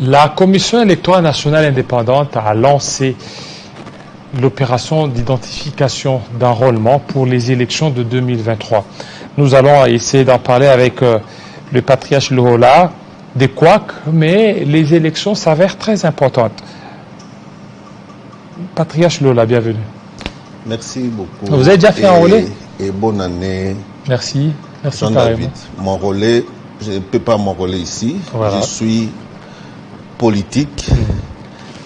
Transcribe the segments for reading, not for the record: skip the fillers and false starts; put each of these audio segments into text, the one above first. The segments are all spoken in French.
La Commission électorale nationale indépendante a lancé l'opération d'identification d'enrôlement pour les élections de 2023. Nous allons essayer d'en parler avec le patriarche Lohola des Couacs, mais les élections s'avèrent très importantes. Patriarche Lohola, bienvenue. Merci beaucoup. Vous avez déjà fait enrôler? Et bonne année. Merci. Merci Jean-David. M'enrôler, je ne peux pas m'enrôler ici. Voilà. Je suis politique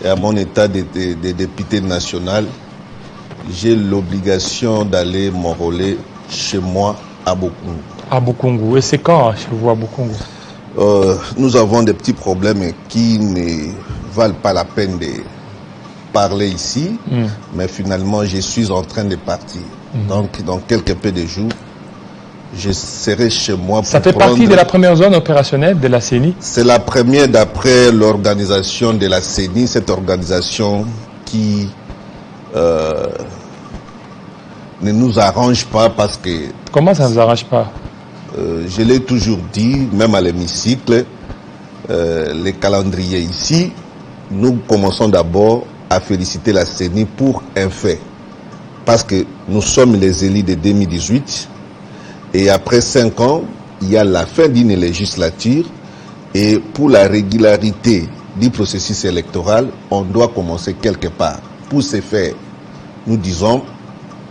et à mon état de député national, j'ai l'obligation d'aller m'enrôler chez moi à Bukungu. À Bukungu. Et c'est quand chez vous à Bukungu? Nous avons des petits problèmes qui ne valent pas la peine de parler ici, mais finalement je suis en train de partir. Donc dans quelques peu de jours, je serai chez moi. Ça fait partie de la première zone opérationnelle de la CENI? C'est la première d'après l'organisation de la CENI, cette organisation qui ne nous arrange pas parce que... Comment ça ne vous arrange pas? Je l'ai toujours dit, même à l'hémicycle, les calendriers ici, nous commençons d'abord à féliciter la CENI pour un fait. Parce que nous sommes les élus de 2018, et après 5 ans, il y a la fin d'une législature, et pour la régularité du processus électoral, on doit commencer quelque part. Pour ce faire, nous disons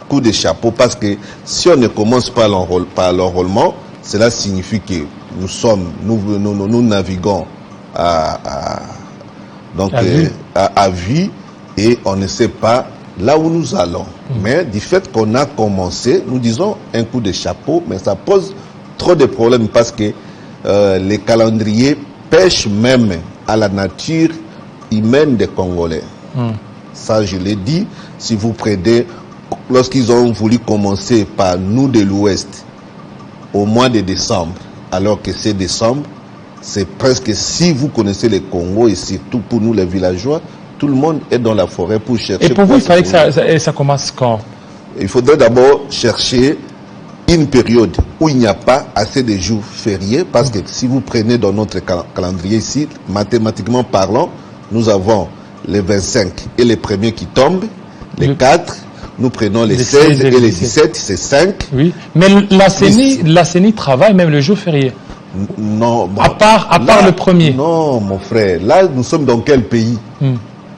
coup de chapeau, parce que si on ne commence pas par l'enrôlement, cela signifie que nous naviguons à vue, et on ne sait pas là où nous allons. Mais du fait qu'on a commencé, nous disons un coup de chapeau, mais ça pose trop de problèmes parce que les calendriers pêchent même à la nature humaine des Congolais. Ça, je l'ai dit. Si vous prenez, lorsqu'ils ont voulu commencer par nous de l'Ouest, au mois de décembre, alors que c'est décembre, c'est presque, si vous connaissez le Congo, et surtout pour nous les villageois, tout le monde est dans la forêt pour chercher. Et pour vous, il fallait que ça commence quand? Il faudrait d'abord chercher une période où il n'y a pas assez de jours fériés, parce que si vous prenez dans notre calendrier ici, mathématiquement parlant, nous avons les 25 et les premiers qui tombent, les 4, nous prenons les 16 et les 17, c'est 5. Oui, mais la CENI travaille même le jour férié. Non. Bon, à part le premier. Non, mon frère. Là, nous sommes dans quel pays?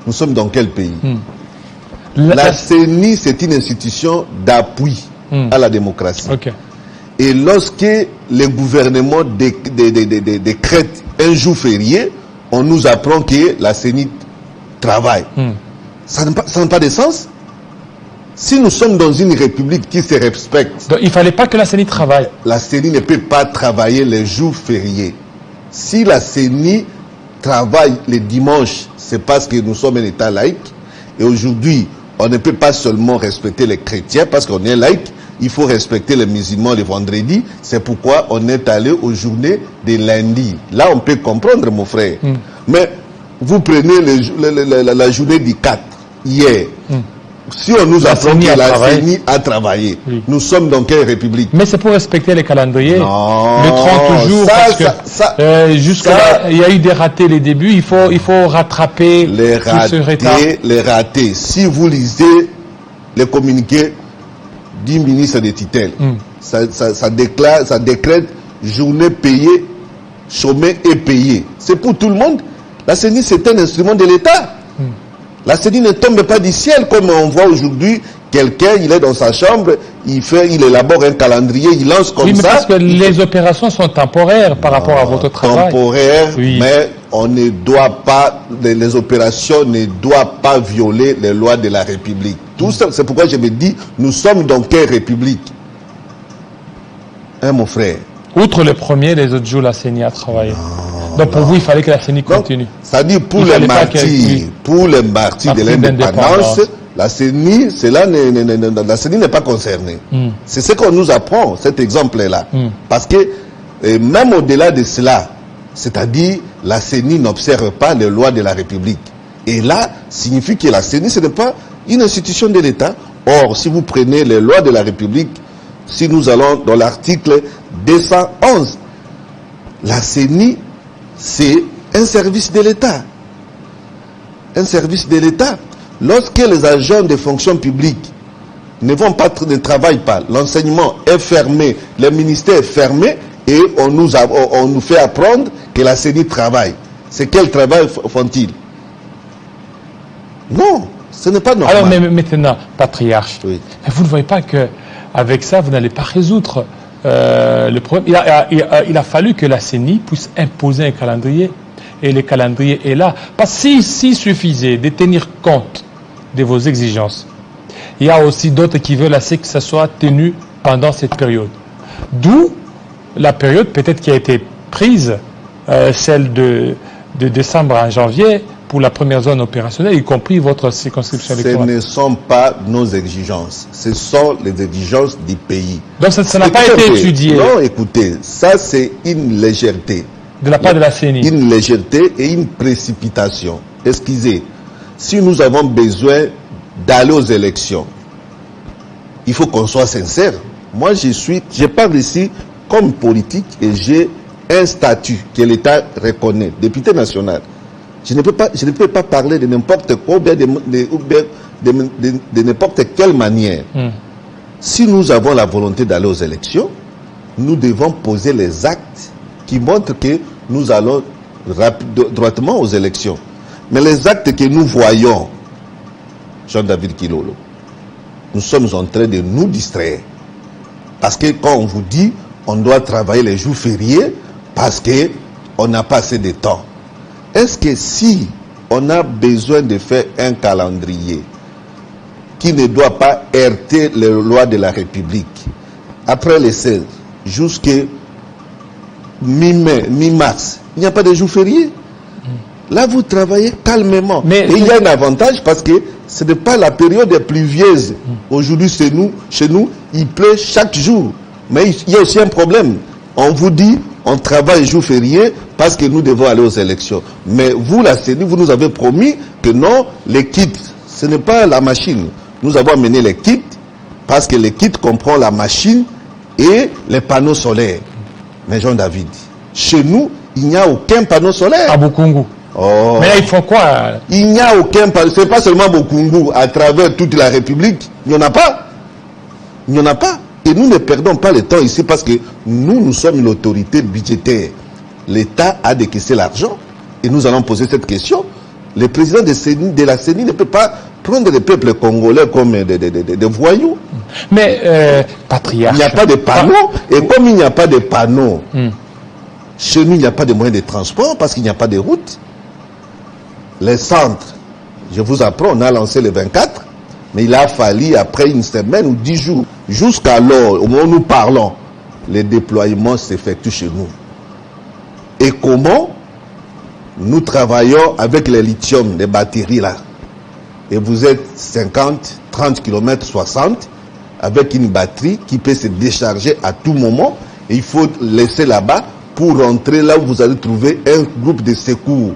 Nous sommes dans quel pays? La CENI, c'est une institution d'appui à la démocratie. Okay. Et lorsque le gouvernement décrète un jour férié, on nous apprend que la CENI travaille. Ça n'a pas de sens. Si nous sommes dans une république qui se respecte... Donc il ne fallait pas que la CENI travaille. La CENI ne peut pas travailler les jours fériés. Si la CENI travaille les dimanches, c'est parce que nous sommes un État laïque. Et aujourd'hui, on ne peut pas seulement respecter les chrétiens parce qu'on est laïque. Il faut respecter les musulmans le vendredi. C'est pourquoi on est allé aux journées de lundi. Là, on peut comprendre, mon frère. Mais vous prenez la journée du 4, hier. Si on nous apprend que la CENI a travaillé, nous sommes dans quelle république? Mais c'est pour respecter les calendriers. Non, le 30 jours, parce que jusque-là, il y a eu des ratés les débuts, il faut rattraper les ratés. Si vous lisez les communiqués du ministre des tutelles, ça décrète journée payée, chômé et payé. C'est pour tout le monde. La CENI, c'est un instrument de l'État. La CENI ne tombe pas du ciel comme on voit aujourd'hui. Quelqu'un, il est dans sa chambre, il élabore un calendrier, il lance comme ça. Oui, mais parce que les opérations sont temporaires par rapport à votre travail. Temporaires, mais on ne doit pas, les opérations ne doivent pas violer les lois de la République. Tout ça, c'est pourquoi je me dis, nous sommes dans quelle République? Hein, mon frère? Outre le premier, les autres jours, la CENI a travaillé. Donc pour vous, il fallait que la CENI continue. C'est-à-dire pour les martyrs de l'indépendance, la CENI, la CENI n'est pas concernée. C'est ce qu'on nous apprend, cet exemple-là. Parce que même au-delà de cela, c'est-à-dire la CENI n'observe pas les lois de la République. Et là, signifie que la CENI, ce n'est pas une institution de l'État. Or, si vous prenez les lois de la République, si nous allons dans l'article 211, la CENI, c'est un service de l'État. Un service de l'État. Lorsque les agents de fonction publique ne travaillent pas, l'enseignement est fermé, le ministère est fermé, et on nous fait apprendre que la CENI travaille. C'est quel travail font-ils? Non, ce n'est pas normal. Alors, mais maintenant, patriarche, oui. Vous ne voyez pas qu'avec ça, vous n'allez pas résoudre le problème. Il a fallu que la CENI puisse imposer un calendrier, et le calendrier est là. Parce que s'il suffisait de tenir compte de vos exigences, il y a aussi d'autres qui veulent assez que ça soit tenu pendant cette période. D'où la période peut-être qui a été prise, celle de décembre à janvier, pour la première zone opérationnelle, y compris votre circonscription électorale. Ce ne sont pas nos exigences, ce sont les exigences du pays. Donc ça n'a pas été étudié. Non, écoutez, ça c'est une légèreté. De la part de la CENI. Une légèreté et une précipitation. Excusez, si nous avons besoin d'aller aux élections, il faut qu'on soit sincère. Moi, je parle ici comme politique et j'ai un statut que l'État reconnaît, député national. Je ne peux pas parler de n'importe quoi ou bien de n'importe quelle manière. Si nous avons la volonté d'aller aux élections, nous devons poser les actes qui montrent que nous allons droitement aux élections. Mais les actes que nous voyons, Jean-David Kilolo, nous sommes en train de nous distraire. Parce que quand on vous dit, on doit travailler les jours fériés, parce qu'on n'a pas assez de temps. Est-ce que si on a besoin de faire un calendrier qui ne doit pas heurter les lois de la République, après les 16, jusqu'à mi-mai, mi-mars, il n'y a pas de jours fériés. Là, vous travaillez calmement. Et il y a un avantage parce que ce n'est pas la période pluvieuse. Aujourd'hui, chez nous, il pleut chaque jour. Mais il y a aussi un problème. On vous dit, on travaille jour férié parce que nous devons aller aux élections. Mais vous, la CENI, vous nous avez promis que non, les kits, ce n'est pas la machine. Nous avons amené les kits parce que les kits comprennent la machine et les panneaux solaires. Mais Jean-David, chez nous, il n'y a aucun panneau solaire. À Bukungu. Oh. Mais là, il faut quoi? Il n'y a aucun panneau. Ce n'est pas seulement Bukungu. À travers toute la République, il n'y en a pas. Il n'y en a pas. Et nous ne perdons pas le temps ici parce que nous sommes une autorité budgétaire. L'État a décaissé l'argent et nous allons poser cette question. Le président de la CENI ne peut pas prendre le peuple congolais comme des voyous. Mais, patriarche... Il n'y a pas de panneaux. Et comme il n'y a pas de panneaux, chez nous, il n'y a pas de moyens de transport parce qu'il n'y a pas de route. Les centres, je vous apprends, on a lancé le 24. Mais il a fallu, après une semaine ou 10 jours, jusqu'alors, au moment où nous parlons, les déploiements s'effectuent chez nous. Et comment? Nous travaillons avec les lithium, les batteries là. Et vous êtes 50, 30 km, 60, avec une batterie qui peut se décharger à tout moment. Et il faut laisser là-bas pour rentrer là où vous allez trouver un groupe de secours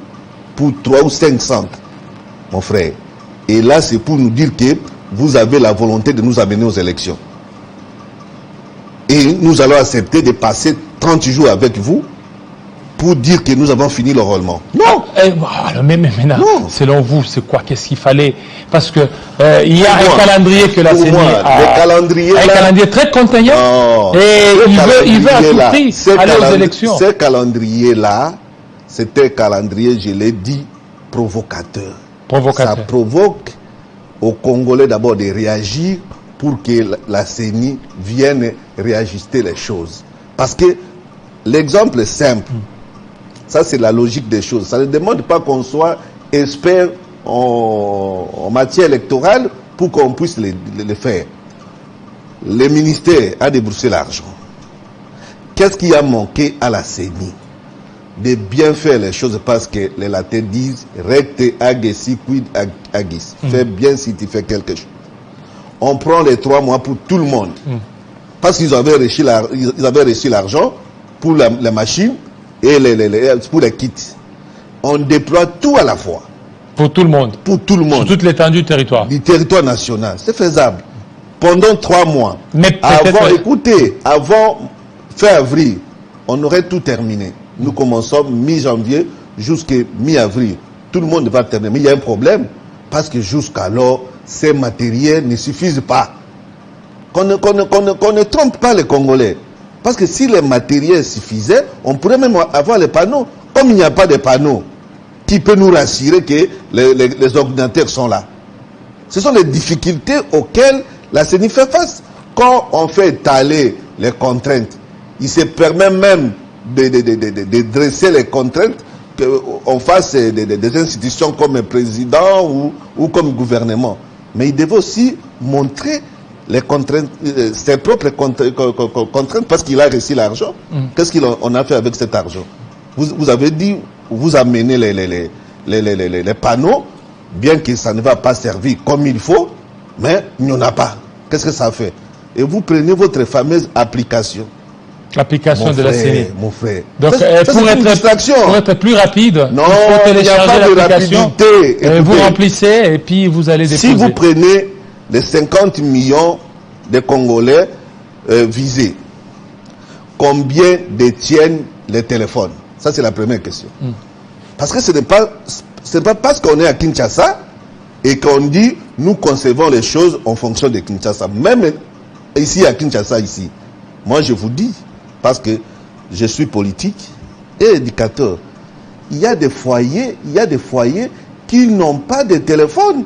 pour 3 ou 5 centres, mon frère. Et là, c'est pour nous dire que vous avez la volonté de nous amener aux élections. Et nous allons accepter de passer 30 jours avec vous pour dire que nous avons fini le roulement. Non. Mais maintenant, selon vous, c'est quoi? Qu'est-ce qu'il fallait? Parce que il y a un calendrier que la CENI a. Un calendrier très contraignant. Et il veut à tout prix aller aux élections. Ce calendrier-là, c'était un calendrier, je l'ai dit, provocateur. Ça provoque aux Congolais d'abord de réagir pour que la CENI vienne réajuster les choses. Parce que l'exemple est simple. Ça, c'est la logique des choses. Ça ne demande pas qu'on soit expert en matière électorale pour qu'on puisse le faire. Le ministère a déboursé l'argent. Qu'est-ce qui a manqué à la CENI? De bien faire les choses parce que les latins disent recte agesi quid agis. Fais bien si tu fais quelque chose. On prend les 3 mois pour tout le monde. Parce qu'ils avaient reçu l'argent pour la machine et pour les kits. On déploie tout à la fois. Pour tout le monde. Pour tout le monde. Sur toute l'étendue du territoire. Du territoire national. C'est faisable. Pendant 3 mois. Mais avant fin avril, on aurait tout terminé. Nous commençons mi-janvier jusqu'à mi-avril, tout le monde va terminer. Mais il y a un problème, parce que jusqu'alors, ces matériels ne suffisent pas. Qu'on ne trompe pas les Congolais. Parce que si les matériels suffisaient, on pourrait même avoir les panneaux. Comme il n'y a pas de panneaux, qui peut nous rassurer que les ordinateurs sont là. Ce sont les difficultés auxquelles la CENI fait face. Quand on fait étaler les contraintes, il se permet même de dresser les contraintes qu'on fasse des institutions comme président ou comme gouvernement. Mais il devait aussi montrer les contraintes, ses propres contraintes, parce qu'il a reçu l'argent. Qu'est-ce qu'on a fait avec cet argent? Vous avez dit, vous amenez les panneaux, bien que ça ne va pas servir comme il faut, mais il n'y en a pas. Qu'est-ce que ça fait? Et vous prenez votre fameuse application. L'application de la CENI. Mon frère. Donc, pour être plus rapide, non, il faut télécharger l'application. Vous remplissez et puis vous allez déposer. Si vous prenez les 50 millions de Congolais visés, combien détiennent les téléphones? Ça, c'est la première question. Parce que ce n'est pas parce qu'on est à Kinshasa et qu'on dit nous concevons les choses en fonction de Kinshasa. Même ici à Kinshasa, moi je vous dis, parce que je suis politique et éducateur, il y a des foyers qui n'ont pas de téléphone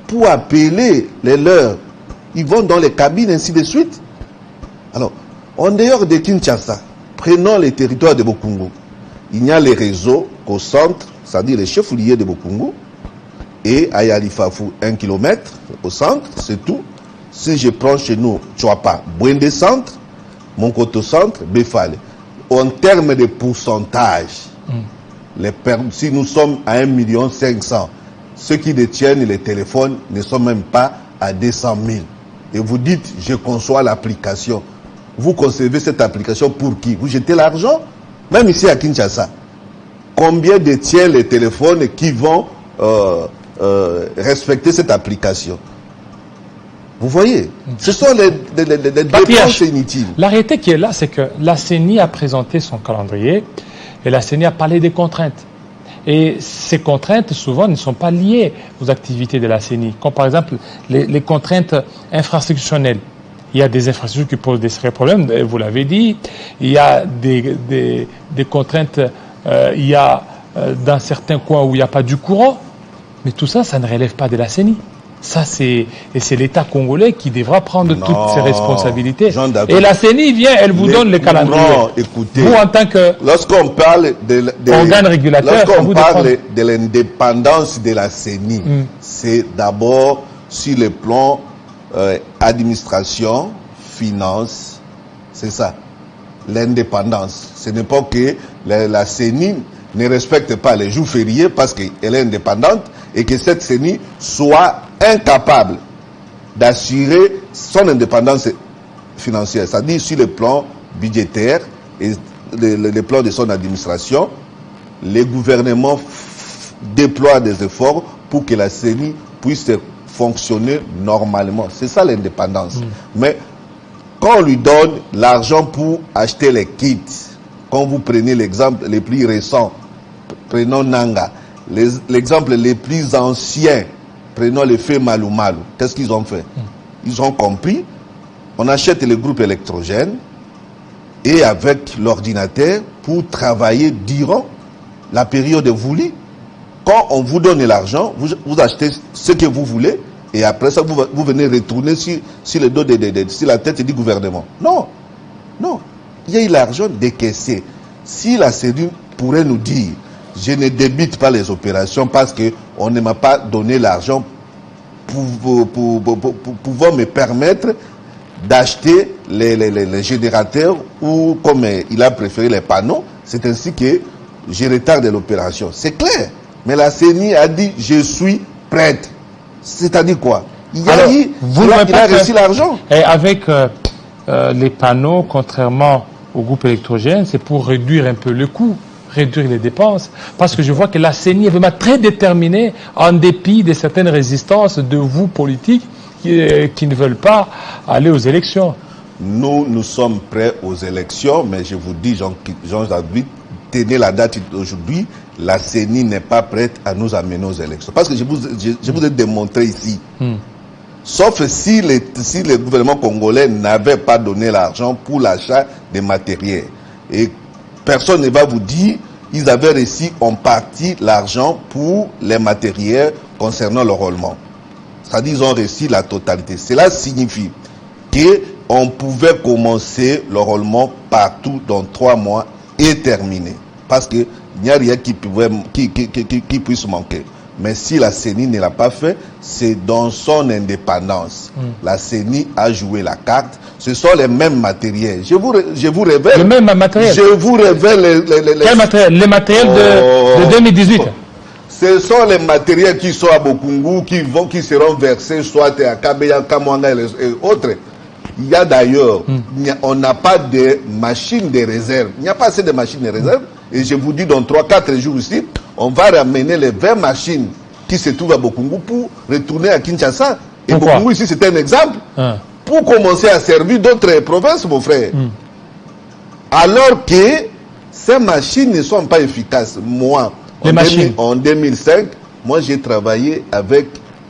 pour appeler les leurs. Ils vont dans les cabines, ainsi de suite. Alors, en dehors de Kinshasa, prenons les territoires de Bokungu. Il y a les réseaux qu'au centre, c'est-à-dire les chefs-lieux de Bokungu, et à Yalifafou, 1 km au centre, c'est tout. Si je prends chez nous, Chouapa, Bouende centre, Monkoto centre, Befale. En termes de pourcentage, si nous sommes à 1,5 million, ceux qui détiennent les téléphones ne sont même pas à 200 000. Et vous dites, je conçois l'application. Vous concevez cette application pour qui? Vous jetez l'argent? Même ici à Kinshasa. Combien détiennent les téléphones qui vont respecter cette application? Vous voyez, ce sont les dépenses inutiles. La réalité qui est là, c'est que la CENI a présenté son calendrier et la CENI a parlé des contraintes. Et ces contraintes, souvent, ne sont pas liées aux activités de la CENI. Comme par exemple, les contraintes infrastructurelles. Il y a des infrastructures qui posent des sérieux problèmes, vous l'avez dit. Il y a des contraintes, il y a dans certains coins où il n'y a pas du courant. Mais tout ça, ça ne relève pas de la CENI. Ça, c'est l'État congolais qui devra prendre toutes ses responsabilités. Et la CENI vient, elle vous donne les calendriers. Non, écoutez. Vous, en tant que lorsqu'on parle organe régulateur, lorsqu'on parle de l'indépendance de la CENI, c'est d'abord sur le plan administration, finance, c'est ça. L'indépendance. Ce n'est pas que la CENI ne respecte pas les jours fériés parce qu'elle est indépendante et que cette CENI soit incapable d'assurer son indépendance financière, c'est-à-dire sur le plan budgétaire et le plan de son administration. Les gouvernements déploient des efforts pour que la CENI puisse fonctionner normalement. C'est ça l'indépendance. Mais quand on lui donne l'argent pour acheter les kits, quand vous prenez l'exemple les plus récents, prenons Nanga, l'exemple les plus anciens, prenons les faits Malou Malou, qu'est-ce qu'ils ont fait? Ils ont compris, on achète les groupes électrogènes et avec l'ordinateur pour travailler durant la période voulue. Quand on vous donne l'argent, vous achetez ce que vous voulez et après ça, vous venez retourner sur le dos sur la tête du gouvernement. Non, non. Il y a eu l'argent décaissé. Si la CENI pourrait nous dire, je ne débite pas les opérations parce qu'on ne m'a pas donné l'argent pour pouvoir me permettre d'acheter les générateurs ou comme il a préféré les panneaux, c'est ainsi que je retarde l'opération. C'est clair. Mais la CENI a dit, je suis prête. C'est-à-dire quoi? Il a reçu l'argent. Et avec les panneaux, contrairement au groupe électrogène, c'est pour réduire un peu le coût, réduire les dépenses. Parce que je vois que la CENI est vraiment très déterminée, en dépit de certaines résistances de vous, politiques, qui ne veulent pas aller aux élections. Nous sommes prêts aux élections, mais je vous dis, Jean-David, tenez la date d'aujourd'hui, la CENI n'est pas prête à nous amener aux élections. Parce que je vous ai démontré ici, sauf si le gouvernement congolais n'avait pas donné l'argent pour l'achat des matériels. Et personne ne va vous dire, ils avaient reçu en partie l'argent pour les matériels concernant le roulement. C'est-à-dire qu'ils ont reçu la totalité. Cela signifie qu'on pouvait commencer le roulement partout dans 3 mois et terminer. Parce qu'il n'y a rien qui puisse manquer. Mais si la CENI ne l'a pas fait, c'est dans son indépendance. La CENI a joué la carte. Ce sont les mêmes matériels. Je vous révèle. Le même matériel. Je vous révèle Quel matériel? Les matériels de 2018. Ce sont les matériels qui sont à Bokungu, qui seront versés soit à Kabeya, Kamwanga et autres. Il y a d'ailleurs, on n'a pas de machines de réserve. Il n'y a pas assez de machines de réserve. Et je vous dis, dans 3-4 jours ici, on va ramener les 20 machines qui se trouvent à Bokungu pour retourner à Kinshasa. Et pourquoi? Bokungu ici, c'est un exemple. Pour commencer à servir d'autres provinces, mon frère. Alors que ces machines ne sont pas efficaces. Moi, en 2005, moi j'ai travaillé avec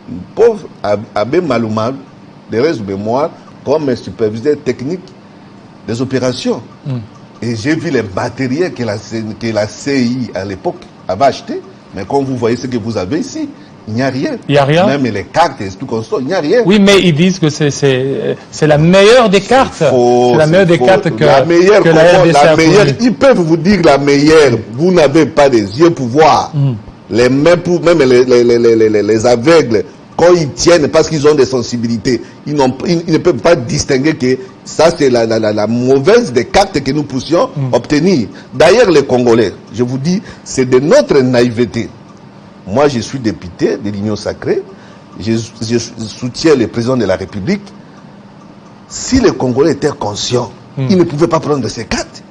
une pauvre Abbé Malouma, de reste de mémoire, comme superviseur technique des opérations. Et j'ai vu les matériels que la CI à l'époque avait acheté. Mais comme vous voyez ce que vous avez ici, il n'y a rien. Il n'y a rien. Même les cartes et tout comme ça, il n'y a rien. Oui, mais ils disent que c'est la meilleure des cartes. C'est la meilleure des cartes que la RDC a fournie. Ils peuvent vous dire la meilleure. Vous n'avez pas des yeux pour voir. Les mains pour même les aveugles, quand ils tiennent, parce qu'ils ont des sensibilités, ils ne peuvent pas distinguer que ça c'est la mauvaise des cartes que nous puissions obtenir. D'ailleurs, les Congolais, je vous dis, c'est de notre naïveté. Moi, je suis député de l'Union Sacrée, je soutiens le président de la République. Si les Congolais étaient conscients, ils ne pouvaient pas prendre ces cartes.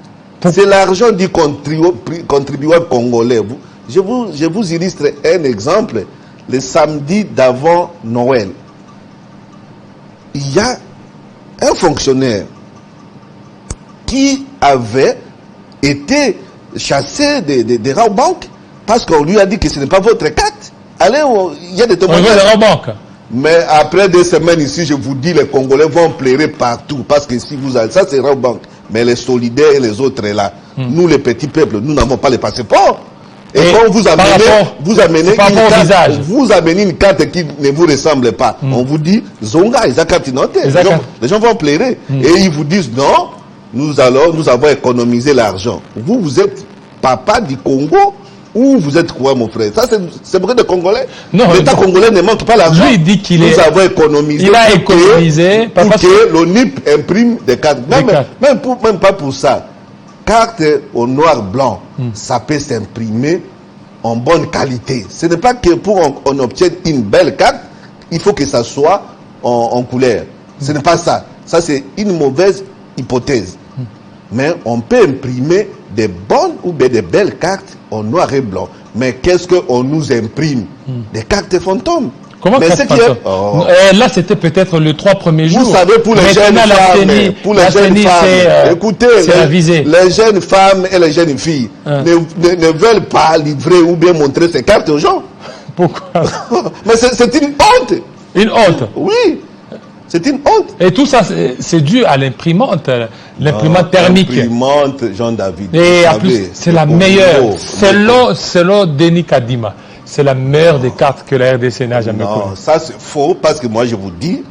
C'est l'argent du contribuable congolais. Je vous illustre un exemple. Le samedi d'avant Noël, il y a un fonctionnaire qui avait été chassé des Raobank parce qu'on lui a dit que ce n'est pas votre carte. Allez, il y a des témoignages. Mais après 2 semaines ici, je vous dis, les Congolais vont pleurer partout parce que si vous avez, ça c'est Raobank, mais les solidaires et les autres là, nous les petits peuples, nous n'avons pas les passeports. Et quand vous amenez une carte qui ne vous ressemble pas, on vous dit, Zonga, ils ont carte notaire. Les gens vont pleurer. Et ils vous disent, non, nous avons économisé l'argent. Vous êtes papa du Congo ou vous êtes quoi, mon frère? Ça, c'est vrai des Congolais. L'État congolais ne manque pas l'argent. Lui, il dit nous avons économisé. Il a économisé. Pour que l'ONIP imprime des cartes. Même pas pour ça. Carte au noir-blanc, ça peut s'imprimer en bonne qualité. Ce n'est pas que pour on obtienne une belle carte, il faut que ça soit en couleur. Ce n'est pas ça. Ça, c'est une mauvaise hypothèse. Mais on peut imprimer des bonnes ou bien des belles cartes en noir et blanc. Mais qu'est-ce qu'on nous imprime? Des cartes fantômes. Comment ça se passe? Là, c'était peut-être les 3 premiers jours. Vous savez, pour les jeunes femmes, écoutez, les jeunes femmes et les jeunes filles ne veulent pas livrer ou bien montrer ces cartes aux gens. Pourquoi? Mais c'est une honte. Une honte? Oui. C'est une honte. Et tout ça, c'est dû à l'imprimante thermique. L'imprimante Jean-David. Et en plus, c'est la meilleure. Selon Denis Kadima. C'est la meilleure des cartes que la RDC n'a jamais connue. Non, ça c'est faux parce que moi je vous dis,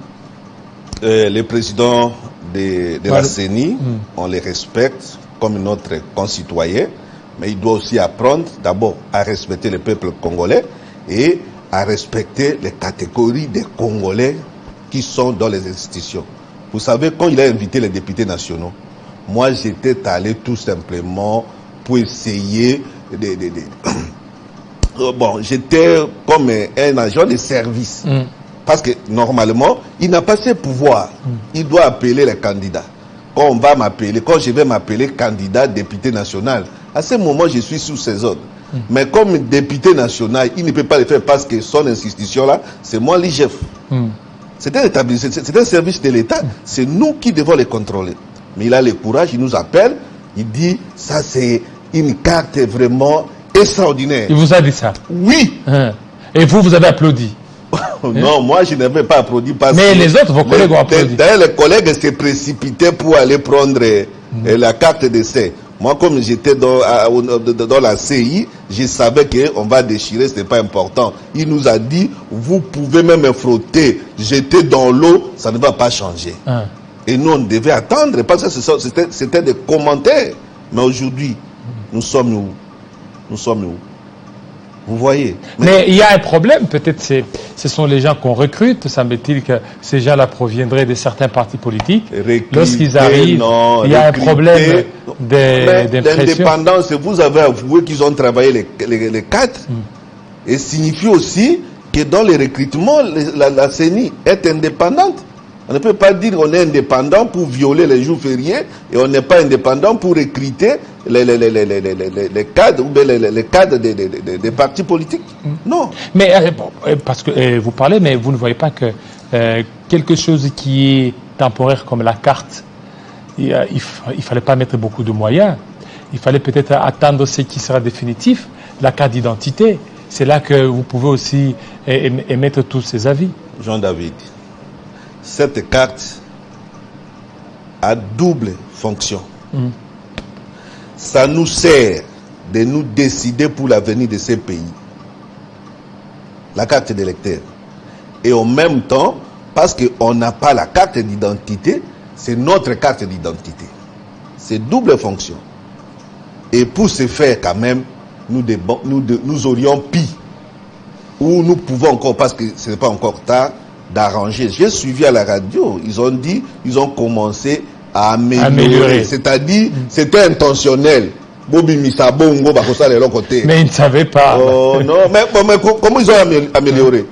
le président de la CENI, on les respecte comme notre concitoyen, mais il doit aussi apprendre d'abord à respecter le peuple congolais et à respecter les catégories des Congolais qui sont dans les institutions. Vous savez, quand il a invité les députés nationaux, moi j'étais allé tout simplement pour essayer bon, j'étais comme un agent de service. Parce que normalement, il n'a pas ses pouvoirs. Il doit appeler les candidats. Quand je vais m'appeler candidat député national, à ce moment, je suis sous ses ordres. Mais comme député national, il ne peut pas le faire parce que son institution-là, c'est moi l'IGF. C'est un établissement, c'est un service de l'État. C'est nous qui devons les contrôler. Mais il a le courage, il nous appelle, il dit, ça c'est une carte vraiment extraordinaire. Il vous a dit ça? Oui. Et vous avez applaudi? Non, moi je n'avais pas applaudi parce mais que les autres, vos collègues ont applaudi. D'ailleurs, les collègues s'est précipité pour aller prendre la carte d'essai. Moi, comme j'étais dans la CI, je savais qu'on va déchirer, ce n'est pas important. Il nous a dit, vous pouvez même frotter, jeter dans l'eau, ça ne va pas changer. Et nous, on devait attendre, parce que c'était des commentaires. Mais aujourd'hui, nous sommes où? Nous sommes où? Vous voyez. Mais il y a un problème, peut-être ce sont les gens qu'on recrute, semble-t-il que ces gens-là proviendraient de certains partis politiques. Lorsqu'ils arrivent, il y a un problème d'impression. L'indépendance, vous avez avoué qu'ils ont travaillé les quatre, et signifie aussi que dans les recrutements, la CENI est indépendante. On ne peut pas dire qu'on est indépendant pour violer les jours fériés et on n'est pas indépendant pour recruter les cadres ou les cadres des partis politiques. Non. Mais parce que vous parlez, mais vous ne voyez pas que quelque chose qui est temporaire comme la carte, il fallait pas mettre beaucoup de moyens. Il fallait peut-être attendre ce qui sera définitif, la carte d'identité. C'est là que vous pouvez aussi émettre tous ces avis. Jean-David, cette carte a double fonction. Ça nous sert de nous décider pour l'avenir de ces pays. La carte d'électeur. Et en même temps, parce qu'on n'a pas la carte d'identité, c'est notre carte d'identité. C'est double fonction. Et pour ce faire, quand même, nous aurions pu, ou nous pouvons encore, parce que ce n'est pas encore tard, d'arranger. J'ai suivi à la radio, ils ont dit, ils ont commencé à améliorer. C'est-à-dire, c'était intentionnel. Mais ils ne savaient pas. Oh, non, mais comment ils ont amélioré?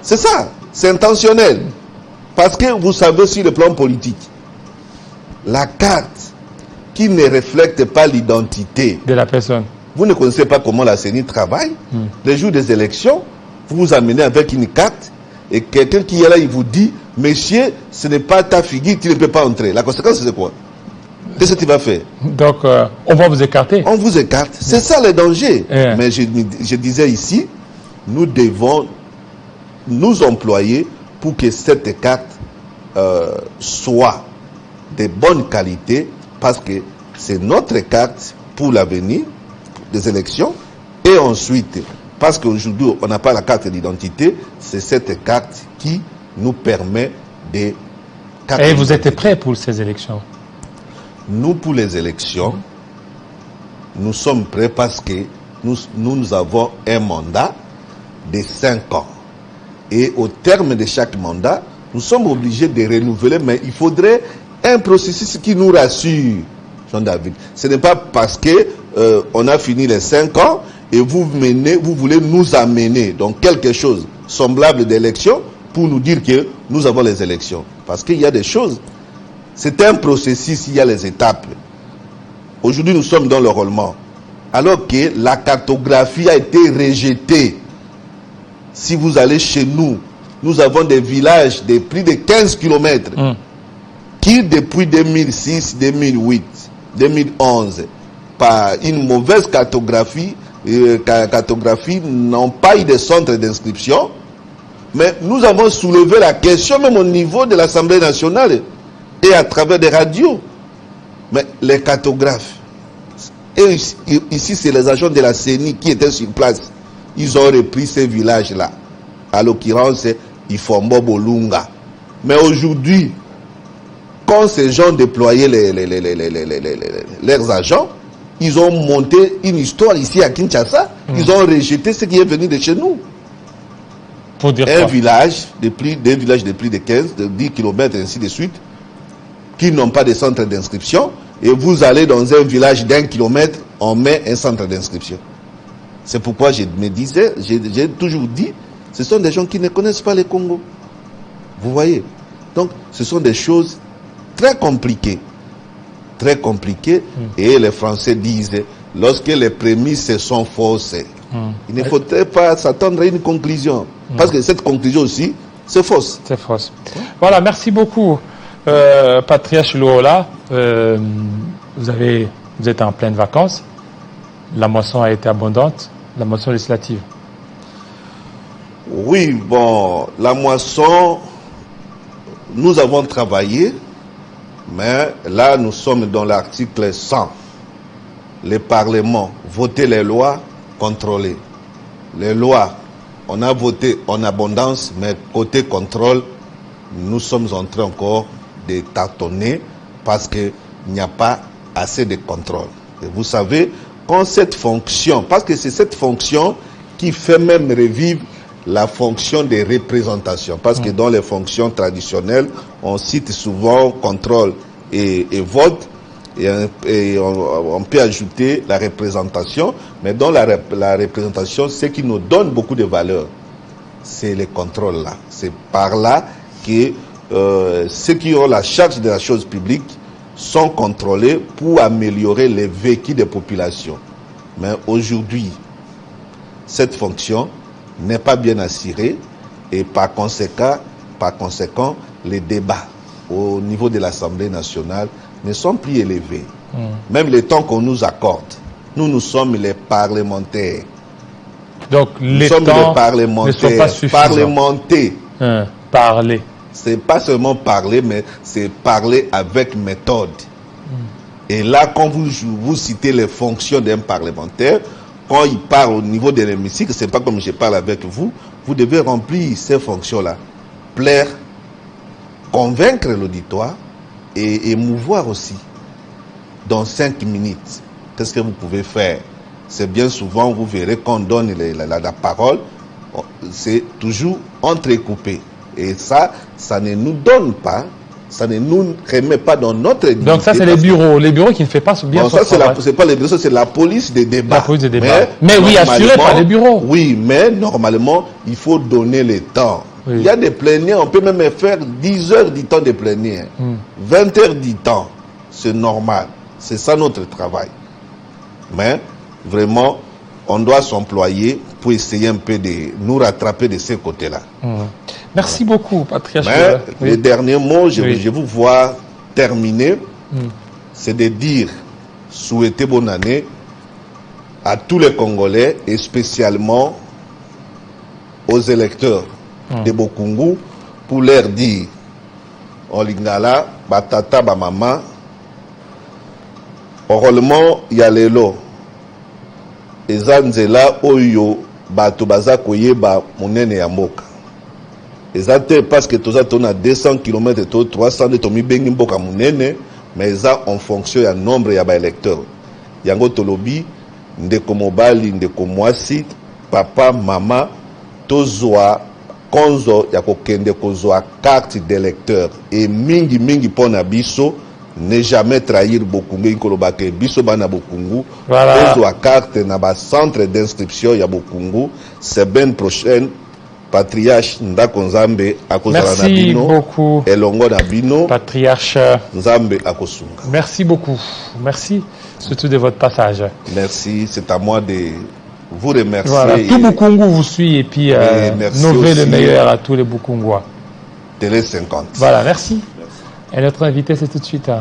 C'est ça, c'est intentionnel. Parce que vous savez, sur le plan politique, la carte qui ne reflète pas l'identité de la personne. Vous ne connaissez pas comment la CENI travaille. Les jours des élections, vous vous amenez avec une carte et quelqu'un qui est là, il vous dit, monsieur, ce n'est pas ta figure, tu ne peux pas entrer. La conséquence, c'est quoi? Qu'est-ce que tu vas faire? Donc, on va vous écarter. On vous écarte. C'est ça le danger. Mais je disais ici, nous devons nous employer pour que cette carte soit de bonne qualité, parce que c'est notre carte pour l'avenir des élections. Et ensuite, parce qu'aujourd'hui, on n'a pas la carte d'identité, c'est cette carte qui nous permet de... Et vous êtes prêts pour ces élections? Nous, pour les élections, nous sommes prêts parce que nous avons un mandat de 5 ans. Et au terme de chaque mandat, nous sommes obligés de renouveler, mais il faudrait un processus qui nous rassure, Jean-David. Ce n'est pas parce que on a fini les 5 ans et vous voulez nous amener dans quelque chose semblable d'élection pour nous dire que nous avons les élections. Parce qu'il y a des choses. C'est un processus, il y a les étapes. Aujourd'hui, nous sommes dans le roulement. Alors que la cartographie a été rejetée. Si vous allez chez nous, nous avons des villages de plus de 15 km qui, depuis 2006, 2008, 2011, par une mauvaise cartographie, n'ont pas eu de centre d'inscription. Mais nous avons soulevé la question même au niveau de l'Assemblée nationale et à travers des radios. Mais les cartographes, et ici c'est les agents de la CENI qui étaient sur place, ils ont repris ces villages-là. À l'occurrence, Ifombo Bolunga. Mais aujourd'hui, quand ces gens déployaient leurs agents, ils ont monté une histoire ici à Kinshasa, ils ont rejeté ce qui est venu de chez nous. Pour dire des villages de plus de 15, de 10 km, ainsi de suite, qui n'ont pas de centre d'inscription, et vous allez dans un village d'1 kilomètre, on met un centre d'inscription. C'est pourquoi je me disais, j'ai toujours dit, ce sont des gens qui ne connaissent pas le Congo. Vous voyez? Donc, ce sont des choses très compliquées. Très compliquées. Et les Français disent, lorsque les prémices sont fausses, il ne faudrait pas s'attendre à une conclusion. Parce que cette conclusion aussi, c'est fausse. C'est fausse. Voilà, merci beaucoup, Patriarche Luola. Vous êtes en pleine vacances. la moisson a été abondante, la moisson législative? Oui, bon, la moisson, nous avons travaillé, mais là, nous sommes dans l'article 100. Le Parlement, voter les lois, contrôler. Les lois, on a voté en abondance, mais côté contrôle, nous sommes en train encore de tâtonner parce qu'il n'y a pas assez de contrôle. Et vous savez, quand cette fonction, parce que c'est cette fonction qui fait même revivre la fonction de représentation. Parce que dans les fonctions traditionnelles, on cite souvent contrôle et vote, et on peut ajouter la représentation, mais dans la représentation, ce qui nous donne beaucoup de valeur, c'est le contrôle là. C'est par là que ceux qui ont la charge de la chose publique sont contrôlés pour améliorer les vécus des populations. Mais aujourd'hui, cette fonction n'est pas bien assurée et par conséquent, les débats au niveau de l'Assemblée nationale ne sont plus élevés. Même le temps qu'on nous accorde, nous sommes les parlementaires. Donc les temps ne sont pas suffisants. Parlementer. Parler. C'est pas seulement parler, mais c'est parler avec méthode. Et là, quand vous citez les fonctions d'un parlementaire, quand il parle au niveau de l'hémicycle, c'est pas comme je parle avec vous, vous devez remplir ces fonctions-là. Plaire, convaincre l'auditoire et émouvoir aussi. Dans 5 minutes, qu'est-ce que vous pouvez faire? C'est bien souvent, vous verrez, qu'on donne la parole, c'est toujours entrecoupé. Et ça ne nous donne pas, ça ne nous remet pas dans notre dignité. Donc ça, c'est les bureaux qui ne font pas bien son travail. C'est pas les bureaux, c'est la police des débats. La police des débats. Mais oui, assuré par les bureaux. Oui, mais normalement, il faut donner le temps. Oui. Il y a des plénières, on peut même faire 10 heures du temps de plénière, 20 heures du temps. C'est normal. C'est ça notre travail. Mais vraiment, on doit s'employer pour essayer un peu de nous rattraper de ces côtés-là. Merci beaucoup, Patriarche. Mais le dernier mot, je vous vois terminer, c'est de dire, souhaiter bonne année à tous les Congolais et spécialement aux électeurs de Bokungu pour leur dire, en lingala, batata, ba maman, orellement, il y a les lots. Eza nzela oyo bato baza koyeba monene ya mboka. Eza te parce que toza tona 200 km to 300 de tomi bengi mboka monene, mais eza en fonction ya nombre ya ba électeurs. Yango tolobi ndeko mobali ndeko mwasi papa mama tozwa konzo ya kokende kozwa carte d'électeur et mingi pona biso. Ne jamais trahir Bokungu Inkolobake biso bana Bokungu. Voilà. Tozwa carte na ba centre d'inscription ya Bokungu. Semaine prochaine, Patriarche Ndako Nzambe akozala na bino. Merci beaucoup. Elongo na bino. Patriarche Nzambe akosunga. Merci beaucoup. Merci surtout de votre passage. Merci, c'est à moi de vous remercier. Voilà, tout Bokungu vous suit et puis nos vœux le meilleur à tous les Bokungois. Télé 50. Voilà, merci. Et notre invité, c'est tout de suite.